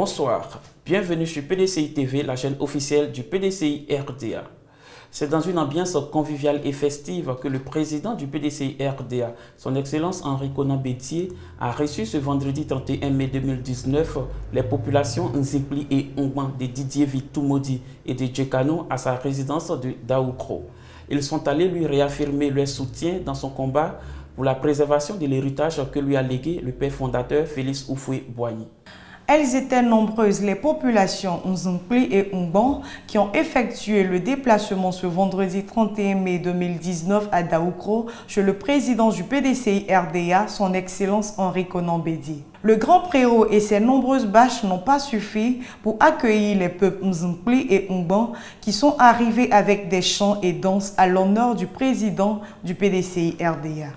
Bonsoir, bienvenue sur PDCI TV, la chaîne officielle du PDCI RDA. C'est dans une ambiance conviviale et festive que le président du PDCI RDA, son Excellence Henri Konan Bédié, a reçu ce vendredi 31 mai 2019 les populations Nzikpli et Ngban de Didier Vitumodi et de Djekano à sa résidence de Daoukro. Ils sont allés lui réaffirmer leur soutien dans son combat pour la préservation de l'héritage que lui a légué le père fondateur Félix Houphouët-Boigny. Elles étaient nombreuses, les populations Nzikpli et Ngban, qui ont effectué le déplacement ce vendredi 31 mai 2019 à Daoukro chez le président du PDCI RDA, son Excellence Henri Konan Bédié. Le grand préau et ses nombreuses bâches n'ont pas suffi pour accueillir les peuples Nzikpli et Ngban qui sont arrivés avec des chants et danses à l'honneur du président du PDCI RDA.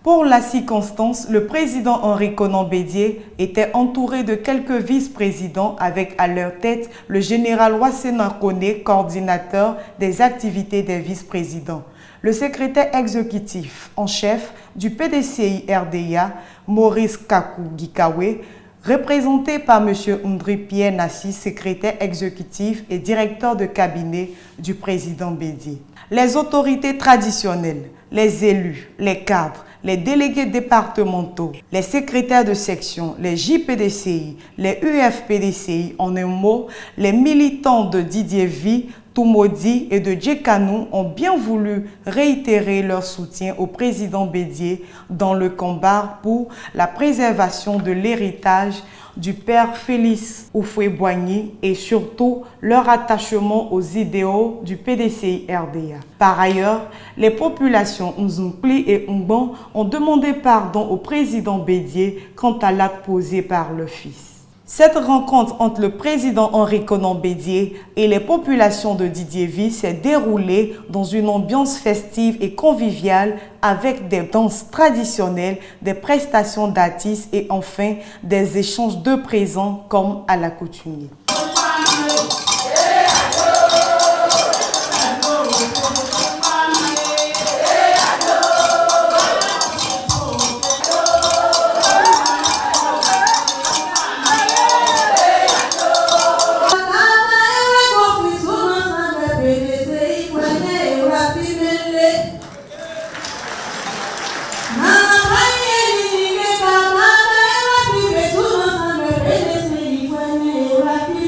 Pour la circonstance, le président Henri Konan Bédié était entouré de quelques vice-présidents avec à leur tête le général Wassena Koné, coordinateur des activités des vice-présidents. Le secrétaire exécutif en chef du PDCI RDA, Maurice Kakou Gikawe, représenté par M. Ndri Pierre Nassi, secrétaire exécutif et directeur de cabinet du président Bédié. Les autorités traditionnelles, les élus, les cadres, les délégués départementaux, les secrétaires de section, les JPDCI, les UFPDCI, en un mot, les militants de Didier Vitumodi et de Djekano ont bien voulu réitérer leur soutien au président Bédié dans le combat pour la préservation de l'héritage du père Félix Houphouët-Boigny et surtout leur attachement aux idéaux du PDCI RDA. Par ailleurs, les populations Nzikpli et Ngban ont demandé pardon au président Bédié quant à l'acte posé par le fils. Cette rencontre entre le président Henri Konan Bédié et les populations de Didier Vi s'est déroulée dans une ambiance festive et conviviale avec des danses traditionnelles, des prestations d'artistes et enfin des échanges de présents comme à l'accoutumée. Happy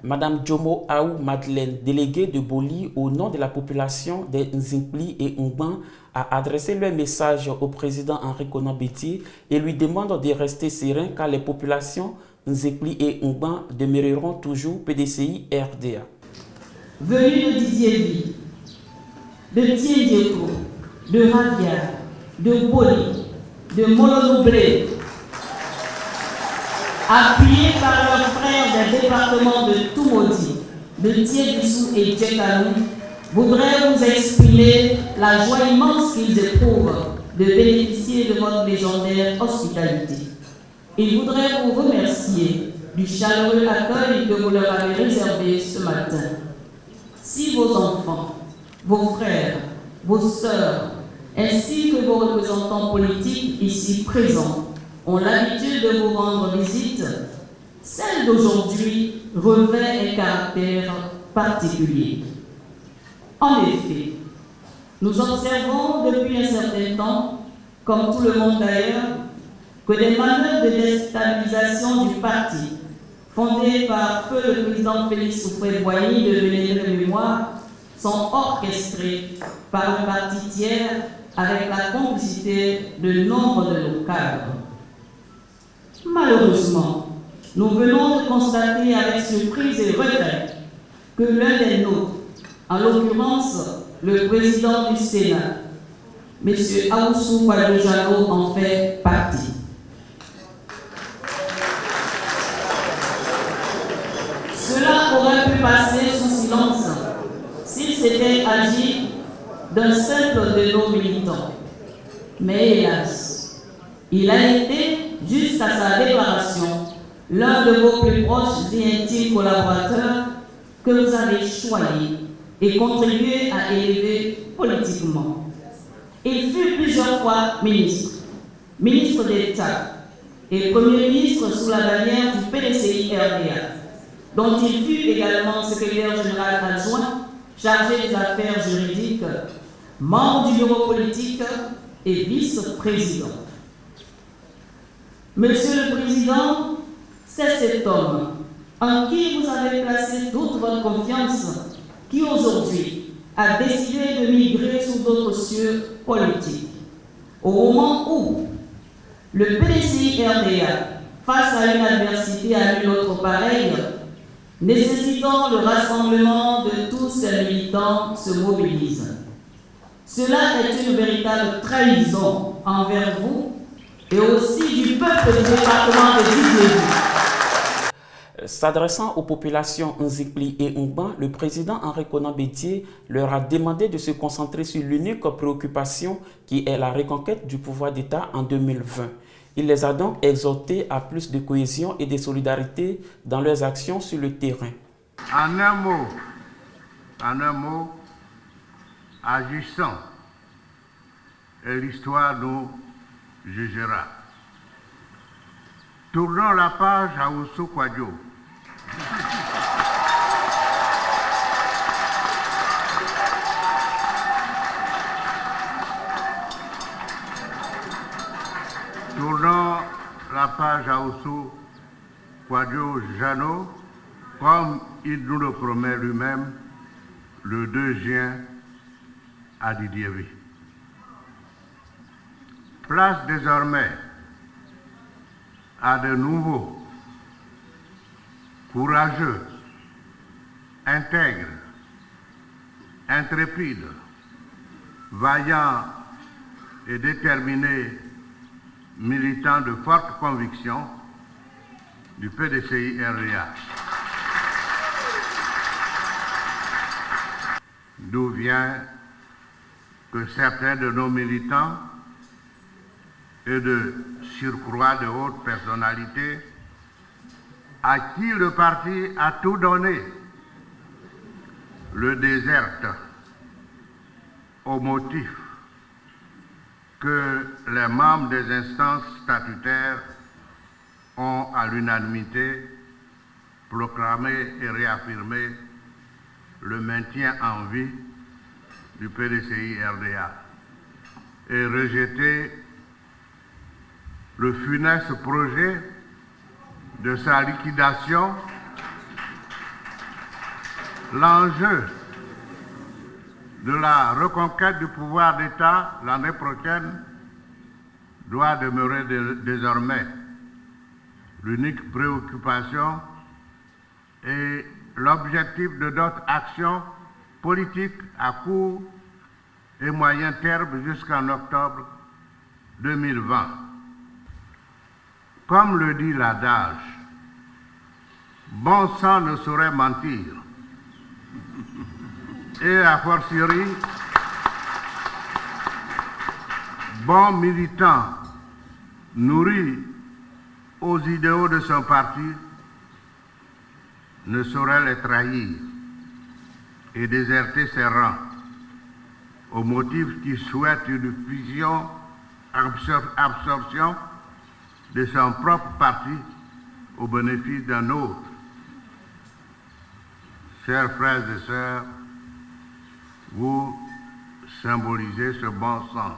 Madame Jomo Aou Madeleine, déléguée de Boli au nom de la population des Nzinkpli et Ngban, a adressé leur message au président Henri Konan Bédié et lui demande de rester serein car les populations Nzinkpli et Ngban demeureront toujours PDCI RDA. Venu de Didier de Tiédieko, de Ravia, de Boli, de Molonoblé, appuyés par leurs frères des départements de Toumaudi, de Tiédissou et Djekalou, voudraient vous exprimer la joie immense qu'ils éprouvent de bénéficier de votre légendaire hospitalité. Ils voudraient vous remercier du chaleureux accueil que vous leur avez réservé ce matin. Si vos enfants, vos frères, vos sœurs, ainsi que vos représentants politiques ici présents ont l'habitude de vous rendre visite, celle d'aujourd'hui revêt un caractère particulier. En effet, nous observons depuis un certain temps, comme tout le monde d'ailleurs, que des manœuvres de déstabilisation du parti, fondées par feu le président Félix Houphouët-Boigny de vénénère mémoire, sont orchestrées par un parti tiers avec la complicité de nombre de nos cadres. Malheureusement, nous venons de constater avec surprise et regret que l'un des nôtres, en l'occurrence le président du Sénat, M. Aoussou Kwadjo-Jano, en fait partie. Cela aurait pu passer sous silence s'il s'était agi d'un simple de nos militants. Mais hélas, il a été, jusqu'à sa déclaration, l'un de vos plus proches et intimes collaborateurs que vous avez choisi et contribué à élever politiquement. Il fut plusieurs fois ministre d'État et Premier ministre sous la bannière du PDCI RDA, dont il fut également secrétaire général adjoint chargé des affaires juridiques, membre du bureau politique et vice-président. Monsieur le Président, c'est cet homme en qui vous avez placé toute votre confiance qui aujourd'hui a décidé de migrer sous d'autres cieux politiques. Au moment où le PDCI RDA, face à une adversité à une autre pareille, nécessitant le rassemblement de tous ces militants, se mobilise. Cela est une véritable trahison envers vous et aussi du peuple du département de Didier. S'adressant aux populations Nzinkpli et Ngban, le président Henri Konan Bédié leur a demandé de se concentrer sur l'unique préoccupation qui est la reconquête du pouvoir d'État en 2020. Il les a donc exhortés à plus de cohésion et de solidarité dans leurs actions sur le terrain. En un mot, agissant, et l'histoire nous jugera. Tournons la page à Oussou Kwadjo. Tournons la page à Oussou Kwadjo-Jano, comme il nous le promet lui-même le 2 juin à Didiévi. Place désormais à de nouveaux, courageux, intègres, intrépides, vaillants et déterminés militants de forte conviction du PDCI RDA. D'où vient que certains de nos militants et de surcroît de hautes personnalités à qui le parti a tout donné, le déserte au motif que les membres des instances statutaires ont à l'unanimité proclamé et réaffirmé le maintien en vie du PDCI RDA et rejeté le funeste projet de sa liquidation l'enjeu de la reconquête du pouvoir d'État l'année prochaine doit demeurer désormais l'unique préoccupation et l'objectif de notre action politique à court et moyen terme jusqu'en octobre 2020. Comme le dit l'adage, bon sang ne saurait mentir. Et a fortiori, bon militant nourri aux idéaux de son parti ne saurait les trahir et déserter ses rangs au motif qu'il souhaite une fusion, absorption de son propre parti au bénéfice d'un autre. Chers frères et sœurs, vous symbolisez ce bon sens.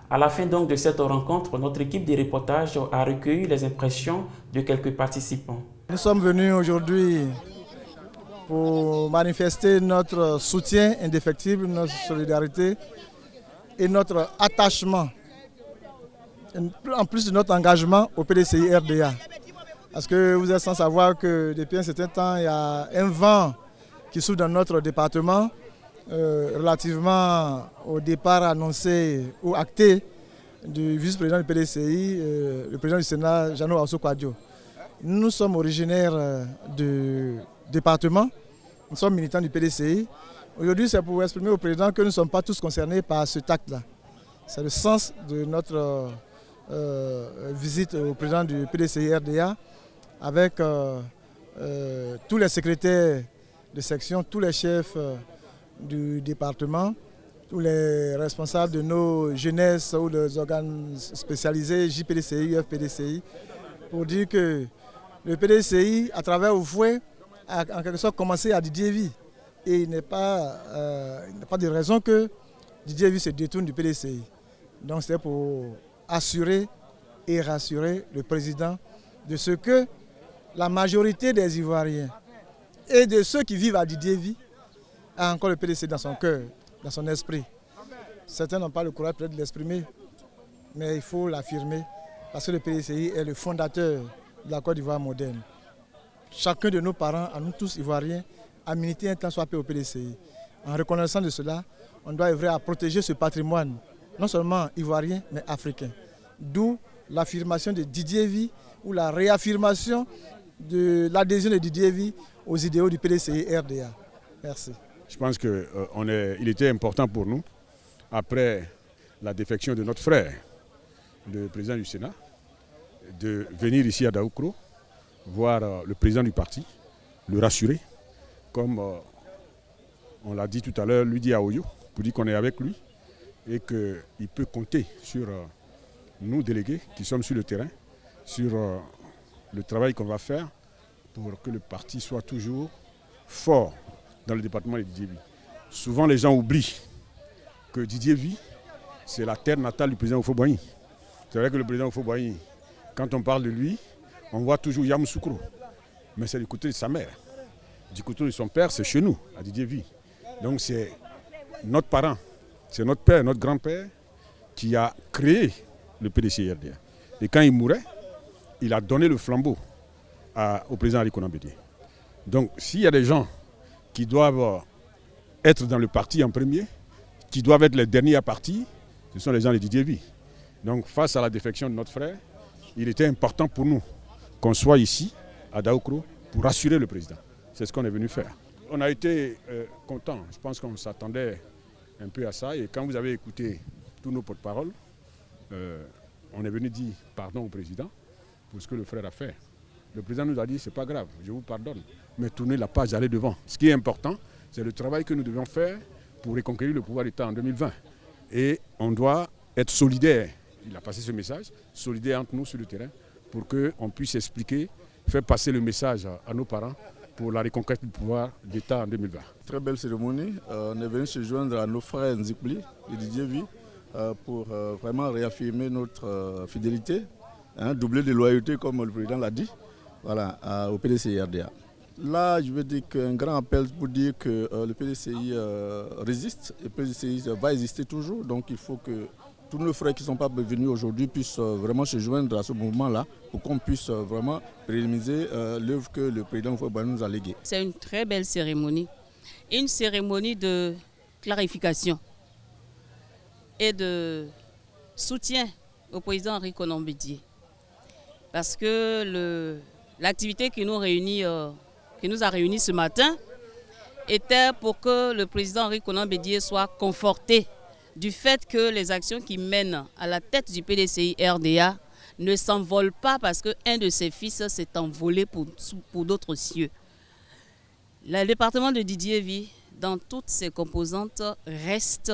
À la fin donc de cette rencontre, notre équipe de reportage a recueilli les impressions de quelques participants. Nous sommes venus aujourd'hui pour manifester notre soutien indéfectible, notre solidarité et notre attachement, en plus de notre engagement au PDCI RDA. Parce que vous êtes sans savoir que depuis un certain temps, il y a un vent qui souffle dans notre département relativement au départ annoncé ou acté du vice-président du PDCI, le président du Sénat, Jeannot Ahoussou-Kouadio. Nous sommes originaires du département, nous sommes militants du PDCI. Aujourd'hui, c'est pour exprimer au président que nous ne sommes pas tous concernés par ce acte-là. C'est le sens de notre visite au président du PDCI RDA avec tous les secrétaires de section, tous les chefs du département, tous les responsables de nos jeunesses ou des organes spécialisés, JPDCI, UFPDCI, pour dire que le PDCI, à travers Oufoué, a en quelque sorte commencé à Didier Vie. Et il n'y a pas de raison que Didier Vie se détourne du PDCI. Donc c'est pour assurer et rassurer le président de ce que la majorité des Ivoiriens et de ceux qui vivent à Didier Vie a encore le PDCI dans son cœur, dans son esprit. Certains n'ont pas le courage peut-être de l'exprimer, mais il faut l'affirmer parce que le PDCI est le fondateur de la Côte d'Ivoire moderne. Chacun de nos parents, à nous tous Ivoiriens, a milité un temps soit peu au PDCI. En reconnaissant de cela, on doit œuvrer à protéger ce patrimoine, non seulement ivoirien, mais africain. D'où l'affirmation de Didier Vie ou la réaffirmation de l'adhésion de Didier Vie aux idéaux du PDCI RDA. Merci. Je pense qu'il était important pour nous, après la défection de notre frère, le président du Sénat, de venir ici à Daoukro, voir le président du parti, le rassurer, comme on l'a dit tout à l'heure, lui dit à Oyo, pour dire qu'on est avec lui et qu'il peut compter sur nous délégués qui sommes sur le terrain, sur le travail qu'on va faire pour que le parti soit toujours fort dans le département de Didier Vie. Souvent les gens oublient que Didier Vie, c'est la terre natale du président Houphouët-Boigny. C'est vrai que le président Houphouët-Boigny, quand on parle de lui, on voit toujours Yamoussoukro, mais c'est du côté de sa mère. Du côté de son père, c'est chez nous, à Didier Vie. Donc c'est notre parent, c'est notre père, notre grand-père qui a créé le PDCI RDA. Et quand il mourait, il a donné le flambeau au président Ali Konan Bédié. Donc s'il y a des gens qui doivent être dans le parti en premier, qui doivent être les derniers à partir, ce sont les gens de Didier Vie. Donc face à la défection de notre frère, il était important pour nous qu'on soit ici, à Daoukro, pour rassurer le président. C'est ce qu'on est venu faire. On a été contents, je pense qu'on s'attendait un peu à ça. Et quand vous avez écouté tous nos porte-paroles, on est venu dire pardon au président pour ce que le frère a fait. Le président nous a dit, c'est pas grave, je vous pardonne, mais tournez la page, allez devant. Ce qui est important, c'est le travail que nous devons faire pour reconquérir le pouvoir d'État en 2020. Et on doit être solidaire. Il a passé ce message, solidaire entre nous sur le terrain, pour qu'on puisse expliquer, faire passer le message à nos parents pour la reconquête du pouvoir d'État en 2020. Très belle cérémonie. On est venu se joindre à nos frères Nzikpli et Didier Vie pour vraiment réaffirmer notre fidélité, doubler de loyauté comme le président l'a dit, voilà, au PDCI RDA. Là, je veux dire qu'un grand appel pour dire que le PDCI résiste et le PDCI va exister toujours. Donc il faut que tous nos frères qui ne sont pas venus aujourd'hui puissent vraiment se joindre à ce mouvement-là pour qu'on puisse vraiment pérenniser l'œuvre que le président Fouet-Boigny nous a léguée. C'est une très belle cérémonie, une cérémonie de clarification et de soutien au président Henri Konan Bédié. Parce que l'activité qui nous a réunis ce matin était pour que le président Henri Konan Bédié soit conforté du fait que les actions qu'il mène à la tête du PDCI RDA ne s'envolent pas parce qu'un de ses fils s'est envolé pour d'autres cieux. Le département de Didier Vie, dans toutes ses composantes, reste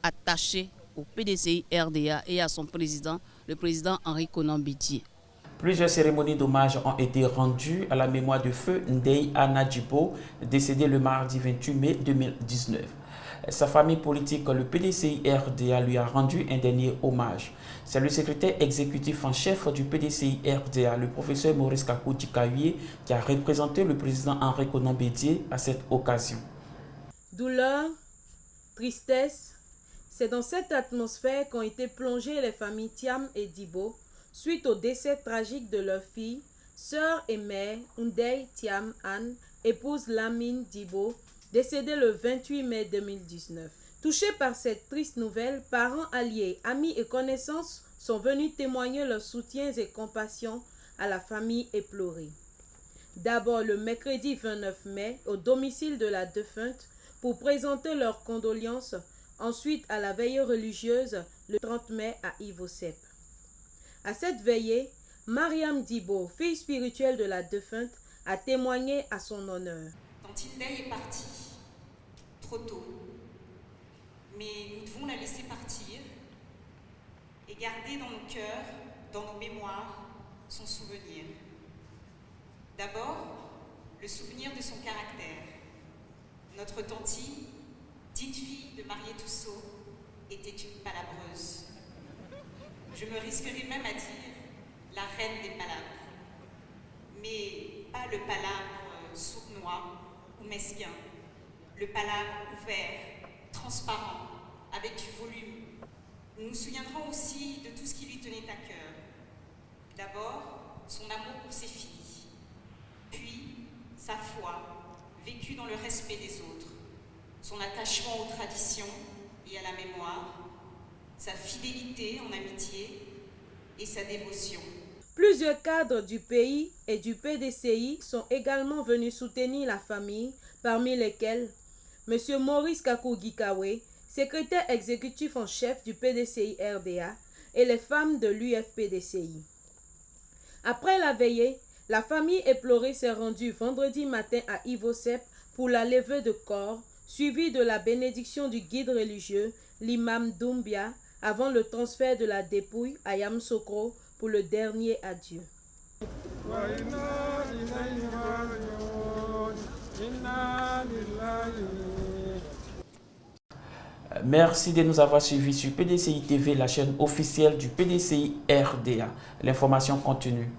attaché au PDCI RDA et à son président, le président Henri Konan Bédié. Plusieurs cérémonies d'hommage ont été rendues à la mémoire de feu Ndeye Anna Djibo, décédé le mardi 28 mai 2019. Sa famille politique, le PDCI RDA, lui a rendu un dernier hommage. C'est le secrétaire exécutif en chef du PDCI RDA, le professeur Maurice Kakou Dikaye, qui a représenté le président Henri Konan Bédié à cette occasion. Douleur, tristesse, c'est dans cette atmosphère qu'ont été plongées les familles Thiam et Djibo suite au décès tragique de leur fille, sœur et mère Ndeye Thiam Anne, épouse Lamine Djibo, décédée le 28 mai 2019. Touchés par cette triste nouvelle, parents, alliés, amis et connaissances sont venus témoigner leur soutien et compassion à la famille éplorée. D'abord le mercredi 29 mai au domicile de la défunte pour présenter leurs condoléances, ensuite à la veillée religieuse le 30 mai à Ivosep. À cette veillée, Mariam Djibo, fille spirituelle de la défunte, a témoigné à son honneur. Tante Ndeye est partie trop tôt, mais nous devons la laisser partir et garder dans nos cœurs, dans nos mémoires, son souvenir. D'abord, le souvenir de son caractère. Notre tantine, dite fille de Marié Toussault, était une palabreuse. Je me risquerais même à dire la reine des palabres, mais pas le palabre sournois ou mesquin, le palabre ouvert, transparent, avec du volume. Nous nous souviendrons aussi de tout ce qui lui tenait à cœur. D'abord, son amour pour ses filles, puis sa foi, vécue dans le respect des autres, son attachement aux traditions et à la mémoire, sa fidélité en amitié et sa dévotion. Plusieurs cadres du pays et du PDCI sont également venus soutenir la famille, parmi lesquels M. Maurice Kakou Dikaye, secrétaire exécutif en chef du PDCI RDA, et les femmes de l'UFPDCI. Après la veillée, la famille éplorée s'est rendue vendredi matin à Ivosep pour la levée de corps, suivie de la bénédiction du guide religieux, l'imam Doumbia, avant le transfert de la dépouille à Yamoussoukro pour le dernier adieu. Merci de nous avoir suivis sur PDCI TV, la chaîne officielle du PDCI RDA. L'information continue.